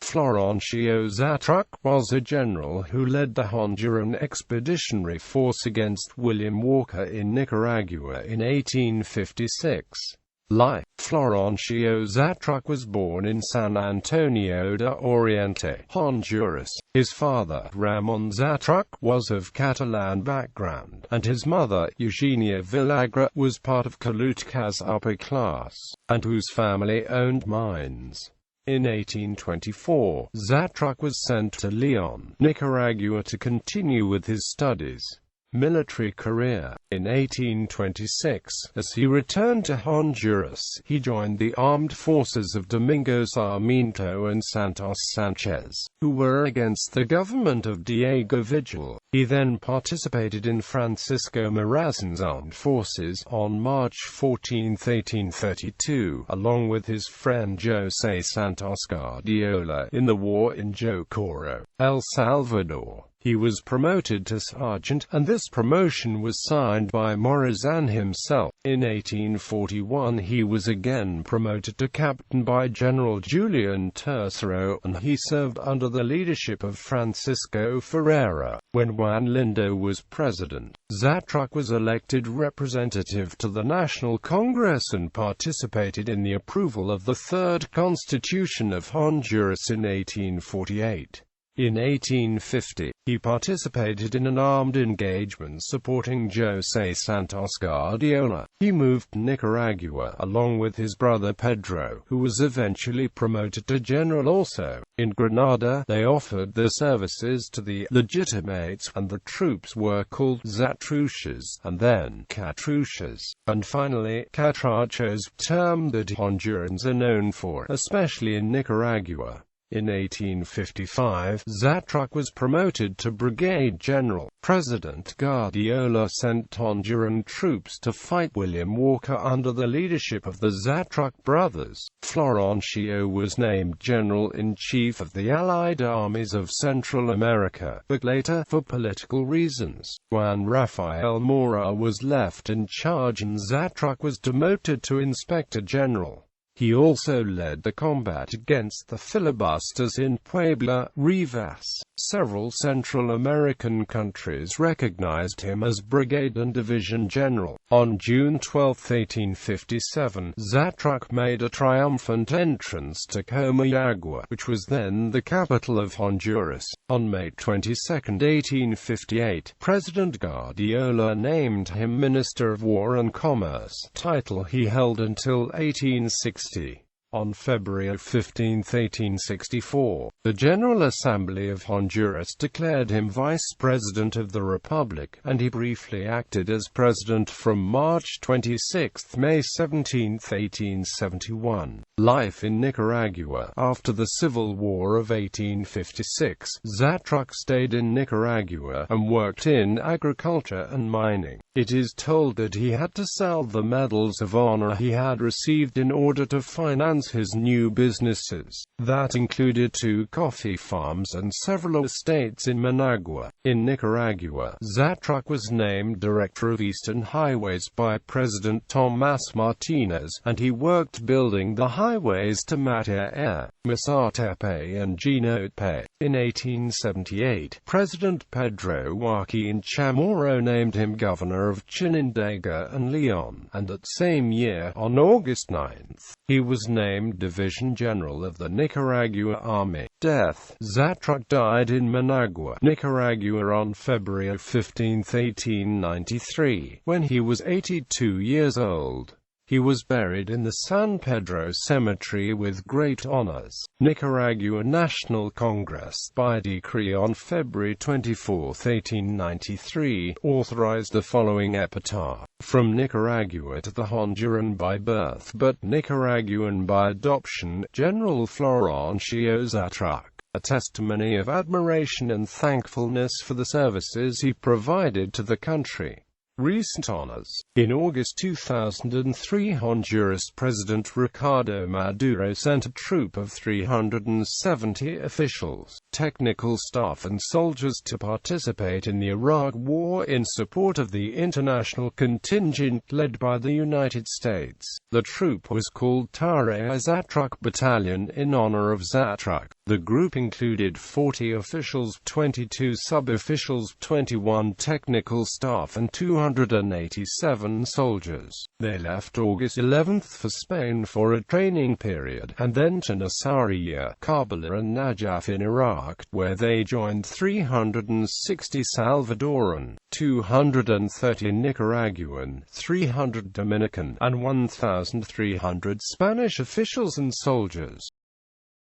Florencio Xatruch was a general who led the Honduran expeditionary force against William Walker in Nicaragua in 1856. Life. Florencio Xatruch was born in San Antonio de Oriente, Honduras. His father, Ramon Xatruch, was of Catalan background, and his mother, Eugenia Villagra, was part of Caluta's upper class, and whose family owned mines. In 1824, Xatruch was sent to Leon, Nicaragua to continue with his studies. Military career. In 1826, as he returned to Honduras, he joined the armed forces of Domingo Sarmiento and Santos Sanchez, who were against the government of Diego Vigil. He then participated in Francisco Morazan's armed forces on March 14, 1832, along with his friend José Santos Guardiola, in the war in Jocoro, El Salvador. He was promoted to sergeant, and this promotion was signed by Morazan himself. In 1841 he was again promoted to captain by General Julian Tercero, and he served under the leadership of Francisco Ferreira. When Juan Lindo was president, Xatruch was elected representative to the National Congress and participated in the approval of the Third Constitution of Honduras in 1848. In 1850, he participated in an armed engagement supporting José Santos Guardiola. He moved to Nicaragua, along with his brother Pedro, who was eventually promoted to general also. In Granada, they offered their services to the legitimates, and the troops were called Xatruches, and then Catruches, and finally Catrachos, term that Hondurans are known for, especially in Nicaragua. In 1855, Xatruch was promoted to brigade general. President Guardiola sent Honduran troops to fight William Walker under the leadership of the Xatruch brothers. Florencio was named general-in-chief of the Allied armies of Central America, but later, for political reasons, Juan Rafael Mora was left in charge and Xatruch was demoted to inspector general. He also led the combat against the filibusters in Puebla, Rivas. Several Central American countries recognized him as brigade and division general. On June 12, 1857, Xatruch made a triumphant entrance to Comayagua, which was then the capital of Honduras. On May 22, 1858, President Guardiola named him Minister of War and Commerce, title he held until 1860. On February 15, 1864, the General Assembly of Honduras declared him Vice President of the Republic, and he briefly acted as President from March 26 to May 17, 1871. Life in Nicaragua. After the Civil War of 1856, Xatruch stayed in Nicaragua, and worked in agriculture and mining. It is told that he had to sell the medals of honor he had received in order to finance his new businesses. That included 2 coffee farms and several estates in Managua. In Nicaragua, Xatruch was named Director of Eastern Highways by President Tomás Martínez, and he worked building the highways to Mataya, Masatepe and Jinotepe. In 1878, President Pedro Joaquín Chamorro named him governor of Chinandega and Leon, and that same year, on August 9, he was named Division General of the Nicaragua Army. Death. Xatruch died in Managua, Nicaragua on February 15, 1893, when he was 82 years old. He was buried in the San Pedro Cemetery with great honors. Nicaragua National Congress, by decree on February 24, 1893, authorized the following epitaph: from Nicaragua to the Honduran by birth but Nicaraguan by adoption, General Florencio Xatruch. A testimony of admiration and thankfulness for the services he provided to the country. Recent honors. In August 2003, Honduras President Ricardo Maduro sent a troop of 370 officials, technical staff and soldiers to participate in the Iraq War in support of the international contingent led by the United States. The troop was called Tare Xatruch Battalion in honor of Xatruch. The group included 40 officials, 22 sub-officials, 21 technical staff and 287 soldiers. They left August 11 for Spain for a training period, and then to Nasiriyah, Kabul and Najaf in Iraq, where they joined 360 Salvadoran, 230 Nicaraguan, 300 Dominican, and 1,300 Spanish officials and soldiers.